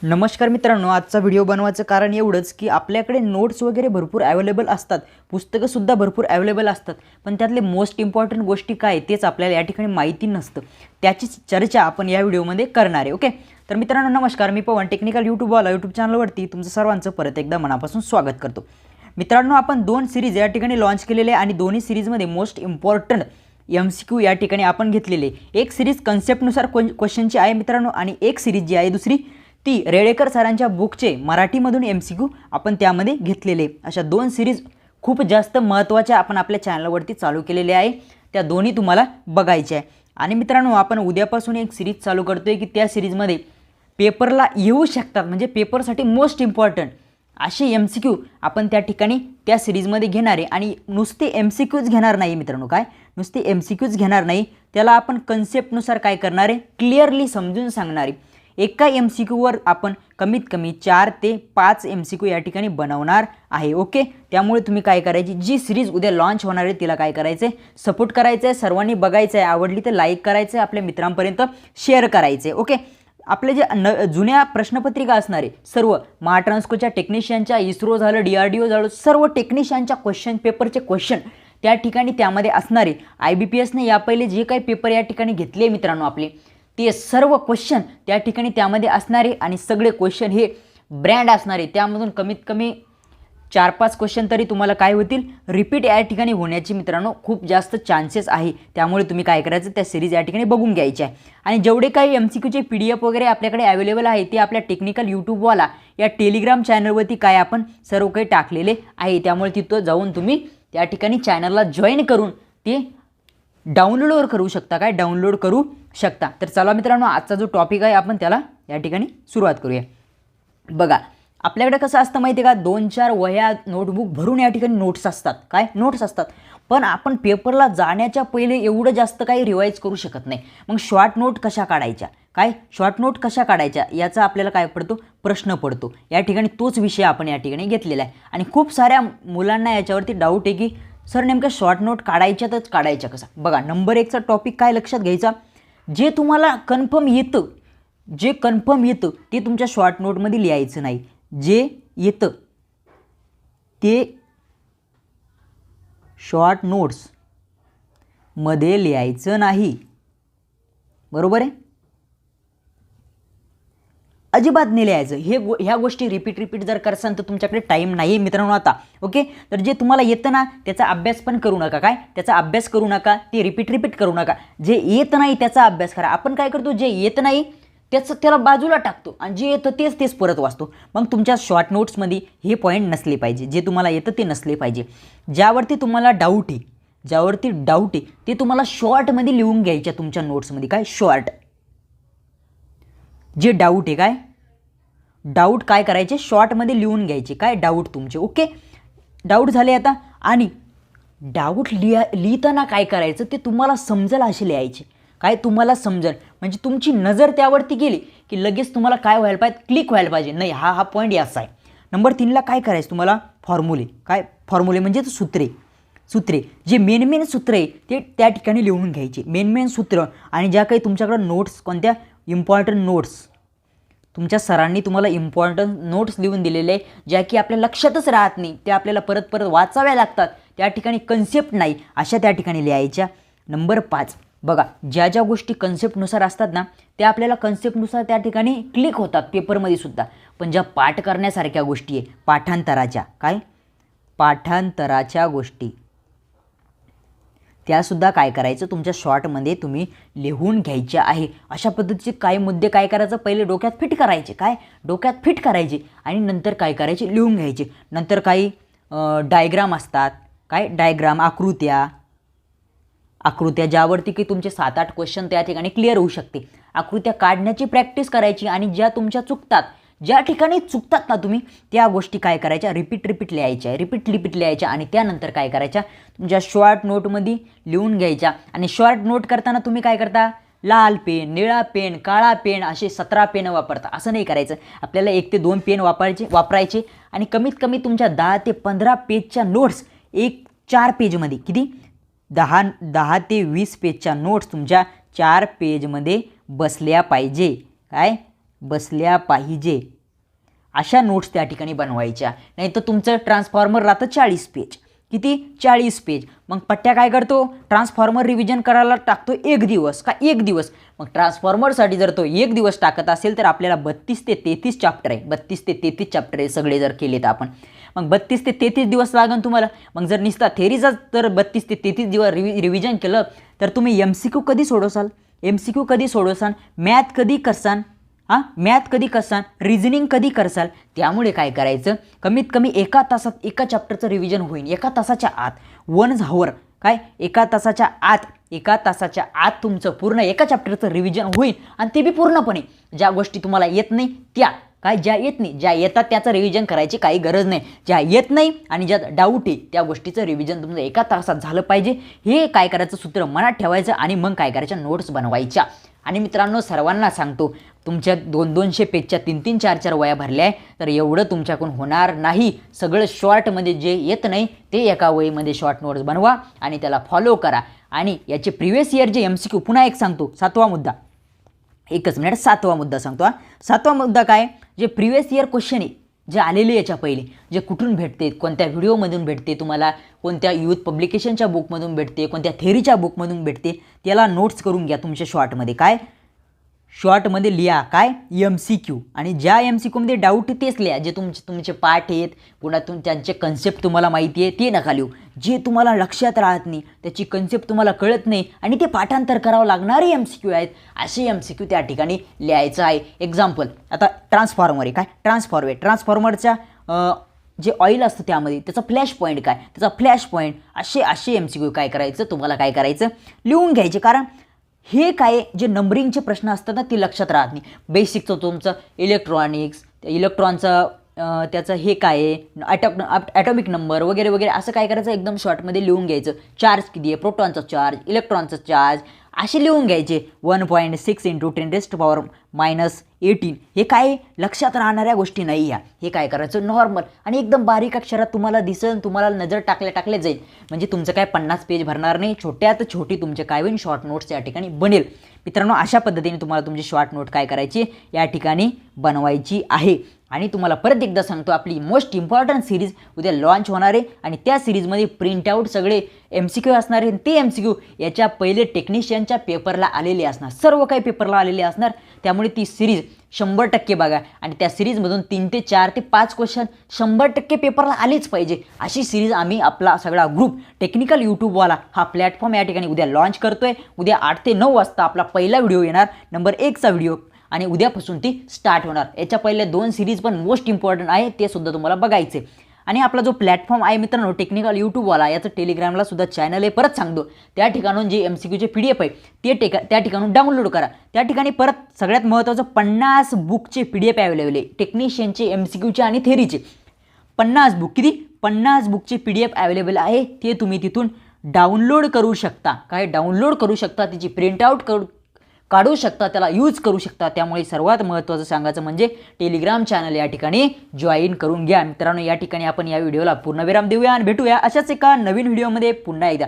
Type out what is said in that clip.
नमस्कार मित्रांनो, आजचा व्हिडिओ बनवायचं कारण एवढंच की आपल्याकडे नोट्स वगैरे भरपूर अवेलेबल असतात, पुस्तकंसुद्धा भरपूर अवेलेबल असतात, पण त्यातले मोस्ट इम्पॉर्टंट गोष्टी काय तेच आपल्याला या ठिकाणी माहिती नसतं. त्याचीच चर्चा आपण या व्हिडिओमध्ये करणार आहे. ओके, तर मित्रांनो नमस्कार, मी पवन टेक्निकल यूट्यूबवाला यूट्यूब चॅनलवरती तुमचं सर्वांचं परत एकदा मनापासून स्वागत करतो. मित्रांनो, आपण 2 सिरीज या ठिकाणी लॉन्च केलेले आणि दोन्ही सिरीजमध्ये मोस्ट इम्पॉर्टंट MCQ या ठिकाणी आपण घेतलेले. एक सिरीज कन्सेप्टनुसार क्वेश्चनची आहे मित्रांनो, आणि एक सिरीज जी आहे दुसरी ती रेडेकर सरांच्या बुकचे मराठीमधून MCQ आपण त्यामध्ये घेतलेले. अशा 2 सिरीज खूप जास्त महत्त्वाच्या आपण आपल्या चॅनलवरती चालू केलेल्या आहे. त्या दोन्ही तुम्हाला बघायच्या आहे. आणि मित्रांनो, आपण उद्यापासून एक सिरीज चालू करतोय की त्या सिरीजमध्ये पेपरला येऊ शकतात, म्हणजे पेपरसाठी मोस्ट इम्पॉर्टंट असे MCQ आपण त्या ठिकाणी त्या सिरीजमध्ये घेणार आहे. आणि नुसते MCQच घेणार नाही मित्रांनो, काय नुसते MCQच घेणार नाही, त्याला आपण कन्सेप्टनुसार काय करणार आहे, क्लिअरली समजून सांगणार आहे. एका MCQवर आपण कमीत कमी 4 ते 5 MCQ या ठिकाणी बनवणार आहे. ओके, त्यामुळे तुम्ही काय करायची, जी सिरीज उद्या लॉन्च होणार आहे तिला काय करायचं आहे, सपोर्ट करायचं आहे, सर्वांनी बघायचं आहे, आवडली तर लाईक करायचं आहे, आपल्या मित्रांपर्यंत शेअर करायचं आहे. ओके, आपले जे जुन्या प्रश्नपत्रिका असणारे सर्व महाट्रान्सकोच्या टेक्निशियनच्या, इस्रो झालं, DRDO झालं, सर्व टेक्निशियनच्या क्वेश्चन पेपरचे क्वेश्चन त्या ठिकाणी त्यामध्ये असणारे, IBPSने या पहिले जे काही पेपर या ठिकाणी घेतले मित्रांनो आपले, ते सर्व क्वेश्चन त्या ठिकाणी त्यामध्ये असणारे आणि सगळे क्वेश्चन हे ब्रँड असणारे. त्यामधून कमीत कमी 4-5 क्वेश्चन तरी तुम्हाला काय होतील, रिपीट या ठिकाणी होण्याची मित्रांनो खूप जास्त चान्सेस आहे. त्यामुळे तुम्ही काय करायचं, त्या सिरीज या ठिकाणी बघून घ्यायची आहे. आणि जेवढे काही MCQचे PDF वगैरे आपल्याकडे अवेलेबल आहे ते आपल्या टेक्निकल यूट्यूबवाला या टेलिग्राम चॅनलवरती काय आपण सर्व काही टाकलेले आहे. त्यामुळे तिथं जाऊन तुम्ही त्या ठिकाणी चॅनलला जॉईन करून ते डाउनलोड करू शकता, काय डाउनलोड करू शकता. तर चला मित्रांनो, आजचा जो टॉपिक आहे आपण त्याला या ठिकाणी सुरुवात करूया. बघा, आपल्याकडे कसं असतं माहिती आहे का, 2-4 वह्या नोटबुक भरून या ठिकाणी नोट्स असतात, काय नोट्स असतात, पण आपण पेपरला जाण्याच्या पहिले एवढं जास्त काही रिवाईज करू शकत नाही. मग शॉर्ट नोट कशा काढायच्या, काय शॉर्ट नोट कशा काढायच्या याचा आपल्याला काय पडतो, प्रश्न पडतो. या ठिकाणी तोच विषय आपण या ठिकाणी घेतलेला आहे. आणि खूप साऱ्या मुलांना याच्यावरती डाऊट आहे की सर नेमकं शॉर्ट नोट काढायच्यातच काढायच्या कसा. बघा, नंबर 1चा टॉपिक काय लक्षात घ्यायचा, जे तुम्हाला कन्फर्म येतं, जे कन्फर्म येतं ते तुमच्या शॉर्ट नोटमध्ये लिहायचं नाही. जे येतं ते शॉर्ट नोट्समध्ये लिहायचं नाही, बरोबर आहे, अजिबात नाही लिहायचं. ह्या गोष्टी रिपीट जर करसान तर तुमच्याकडे टाईम नाही मित्रांनो आता. ओके, तर जे तुम्हाला येतं ना त्याचा अभ्यास पण करू नका, काय त्याचा अभ्यास करू नका, ते रिपीट करू नका. जे येत नाही त्याचा अभ्यास करा. आपण काय करतो, जे येत नाही त्याला बाजूला टाकतो आणि जे येतं तेच परत वाचतो. मग तुमच्या शॉर्ट नोट्समध्ये हे पॉईंट नसले पाहिजे, जे तुम्हाला येतं ते नसले पाहिजे. ज्यावरती तुम्हाला डाऊट आहे ते तुम्हाला शॉर्टमध्ये लिहून घ्यायच्या तुमच्या नोट्समध्ये. काय शॉर्ट, जे डाऊट आहे, काय डाऊट काय करायचे, शॉर्टमध्ये लिहून घ्यायचे, काय डाऊट तुमचे. ओके, डाऊट झाले आता. आणि डाऊट लिहिताना काय करायचं, ते तुम्हाला समजेल असे लिहायचे, काय तुम्हाला समजेल, म्हणजे तुमची नजर त्यावरती गेली की लगेच तुम्हाला काय व्हायला पाहिजे, क्लिक व्हायला पाहिजे, नाही हा पॉईंट याचा आहे. नंबर 3ला काय करायचं, तुम्हाला फॉर्म्युले, काय फॉर्म्युले म्हणजे सूत्रे जे मेन सूत्र आहे ते त्या ठिकाणी लिहून घ्यायचे, मेन सूत्र. आणि ज्या काही तुमच्याकडं नोट्स, कोणत्या इम्पॉर्टंट नोट्स, तुमच्या सरांनी तुम्हाला इम्पॉर्टंट नोट्स लिहून दिलेले आहे, ज्या की आपल्या लक्षातच राहत नाही, त्या आपल्याला परत वाचाव्या लागतात, त्या ठिकाणी कन्सेप्ट नाही, अशा त्या ठिकाणी लिहायच्या. नंबर 5, बघा, ज्या गोष्टी कन्सेप्टनुसार असतात ना त्या आपल्याला कन्सेप्टनुसार त्या ठिकाणी क्लिक होतात पेपरमध्ये सुद्धा. पण ज्या पाठ करण्यासारख्या गोष्टी आहे, पाठांतराच्या गोष्टी, त्यासुद्धा काय करायचं, तुमच्या शॉर्टमध्ये तुम्ही लिहून घ्यायच्या आहे. अशा पद्धतीचे काही मुद्दे काय करायचं, पहिले डोक्यात फिट करायचे, आणि नंतर काय करायचे, लिहून घ्यायचे. नंतर काही डायग्राम असतात, काय डायग्राम, आकृत्या ज्यावरती की तुमचे 7-8 क्वेश्चन त्या ठिकाणी क्लिअर होऊ शकते. आकृत्या काढण्याची प्रॅक्टिस करायची. आणि ज्या तुमच्या ज्या ठिकाणी चुकतात ना तुम्ही, त्या गोष्टी काय करायच्या, रिपीट लिहायच्या. आणि त्यानंतर काय करायच्या, तुमच्या शॉर्ट नोटमध्ये लिहून घ्यायच्या. आणि शॉर्ट नोट करताना तुम्ही काय करता, लाल पेन, निळा पेन, काळा पेन असे 17 पेन वापरता, असं नाही करायचं. आपल्याला 1 ते 2 पेन वापरायचे. आणि कमीत कमी तुमच्या 10 ते 15 पेजच्या नोट्स 4 पेजमध्ये, किती 10 ते 20 पेजच्या नोट्स तुमच्या 4 पेजमध्ये बसल्या पाहिजे. काय बसल्या पाहिजे अशा नोट्स त्या ठिकाणी बनवायच्या. नाही तर तुमचं ट्रान्सफॉर्मर राहतं 40 पेज. किती? 40 पेज. मग पट्ट्या काय करतो? ट्रान्सफॉर्मर रिव्हिजन करायला टाकतो 1 दिवस का 1 दिवस. मग ट्रान्सफॉर्मरसाठी जर तो 1 दिवस टाकत असेल तर आपल्याला 32 ते 33 चॅप्टर आहे. 32 ते 33 चॅप्टर आहे सगळे जर केले तर आपण. मग 32 ते 33 दिवस लागेल तुम्हाला. मग जर निस्ता थेरीचा जर 32 ते 33 दिवस रिव्हिजन केलं तर तुम्ही MCQ कधी सोडवसाल? MCQ कधी सोडवसाल? मॅथ कधी करसाल? मॅथ कधी करसाल? रिझनिंग कधी करसाल? त्यामुळे काय करायचं, कमीत कमी 1 तासात एका चॅप्टरचं रिव्हिजन होईल. 1 तासाच्या आत 1 hour काय 1 तासाच्या आत तुमचं पूर्ण एका चॅप्टरचं रिव्हिजन होईल. आणि ते बी पूर्णपणे ज्या गोष्टी तुम्हाला येत नाही त्या काय ज्या येत नाही, ज्या येतात त्याचं रिव्हिजन करायची काही गरज नाही. ज्या येत नाही आणि ज्यात डाऊट आहे त्या गोष्टीचं रिव्हिजन तुमचं 1 तासात झालं पाहिजे. हे काय करायचं सूत्र मनात ठेवायचं आणि मग काय करायचं नोट्स बनवायच्या. आणि मित्रांनो सर्वांना सांगतो तुमच्या 200 पेजच्या 3 4 वया भरल्या आहे तर एवढं तुमच्याकडून होणार नाही. सगळं शॉर्टमध्ये जे येत नाही ते एका वहीमध्ये शॉर्ट नोट्स बनवा आणि त्याला फॉलो करा. आणि याचे प्रिव्हियस इयर जे MCQ पुन्हा एक सांगतो 7वा मुद्दा. 7वा मुद्दा सांगतो. 7वा मुद्दा काय, जे प्रिव्हियस इयर क्वेश्चन आहे जे आलेले याच्या पहिले जे कुठून भेटते, कोणत्या व्हिडिओमधून भेटते, तुम्हाला कोणत्या यूथ पब्लिकेशनच्या बुकमधून भेटते, कोणत्या थेरीच्या बुकमधून भेटते, त्याला नोट्स करून घ्या तुमच्या शॉर्टमध्ये. काय शॉर्टमध्ये लिहा काय MCQ. आणि ज्या MCQमध्ये डाऊट तेच लिहा. जे तुमचे पाठ आहेत पुन्हा त्यांचे कन्सेप्ट तुम्हाला माहिती आहे ते नका लिहू. जे तुम्हाला लक्षात राहत नाही त्याची कन्सेप्ट तुम्हाला कळत नाही आणि ते पाठांतर करावं लागणारे MCQ आहेत असे MCQ त्या ठिकाणी लिहायचं आहे. एक्झाम्पल आता ट्रान्सफॉर्मर आहे. काय ट्रान्सफॉर्मरच्या जे ऑइल असतं त्यामध्ये त्याचा फ्लॅश पॉईंट काय, त्याचा फ्लॅश पॉईंट असे MCQ काय करायचं तुम्हाला काय करायचं लिहून घ्यायचे. कारण हे काय जे नंबरिंगचे प्रश्न असतात ना ते लक्षात राहत नाही. बेसिकचं तुमचं इलेक्ट्रॉनिक्स, इलेक्ट्रॉनचं त्याचं हे काय आहे ॲटॉमिक नंबर वगैरे वगैरे असं काय करायचं एकदम शॉर्टमध्ये लिहून घ्यायचं. चार्ज किती आहे, प्रोटॉनचा चार्ज, इलेक्ट्रॉनचा चार्ज असे लिहून घ्यायचे. 1.6 × 10⁻18 हे काय लक्षात राहणाऱ्या गोष्टी नाही. हे काय करायचं नॉर्मल आणि एकदम बारीक अक्षरात तुम्हाला दिसेल, तुम्हाला नजर टाकल्या जाईल. म्हणजे तुमचं काय 50 पेज भरणार नाही. छोट्यात छोटी तुमचे काय होईल शॉर्ट नोट्स या ठिकाणी बनेल. मित्रांनो अशा पद्धतीने तुम्हाला तुमची शॉर्ट नोट काय करायची या ठिकाणी बनवायची आहे. आणि तुम्हाला परत एकदा सांगतो आपली मोस्ट इम्पॉर्टंट सिरीज उद्या लॉन्च होणार आहे आणि त्या सिरीजमध्ये प्रिंटआउट सगळे MCQ असणार आहे. ते MCQ याच्या पहिले टेक्निशियनच्या पेपरला आलेले असणार, सर्व काही पेपरला आलेले असणार. त्यामुळे ती सिरीज 100% बघा आणि त्या सिरीजमधून 3 ते 4 ते 5 क्वेश्चन 100% पेपरला आलेच पाहिजे अशी सिरीज आम्ही आपला सगळा ग्रुप टेक्निकल यूट्यूबवाला हा प्लॅटफॉर्म या ठिकाणी उद्या लॉन्च करतोय. उद्या 8 ते 9 वाजता आपला पहिला व्हिडिओ येणार, नंबर 1चा व्हिडिओ आणि उद्यापासून ती स्टार्ट होणार. याच्या पहिले 2 सिरीज पण मोस्ट इम्पॉर्टंट आहे ते सुद्धा तुम्हाला बघायचे. आणि आपला जो प्लॅटफॉर्म आहे मित्रांनो टेक्निकल यूट्यूबवाला याचं टेलिग्रामला सुद्धा चॅनल आहे. परत सांगतो त्या ठिकाणून जे MCQचे PDF आहे ते त्या ठिकाणून डाउनलोड करा. त्या ठिकाणी परत सगळ्यात महत्त्वाचं 50 बुकचे PDF अवेलेबल आहे टेक्निशियनचे MCQचे आणि थेरीचे. 50 बुक किती 50 बुकचे PDF अवेलेबल आहे. ते तुम्ही तिथून डाउनलोड करू शकता. काय डाउनलोड करू शकता, त्याची प्रिंटआउट काढू शकता, त्याला यूज करू शकता. त्यामुळे सर्वात महत्त्वाचं सांगायचं म्हणजे टेलिग्राम चॅनल या ठिकाणी जॉईन करून घ्या. मित्रांनो या ठिकाणी आपण या व्हिडिओला पूर्णविराम देऊया आणि भेटूया अशाच एका नवीन व्हिडिओमध्ये पुन्हा एकदा.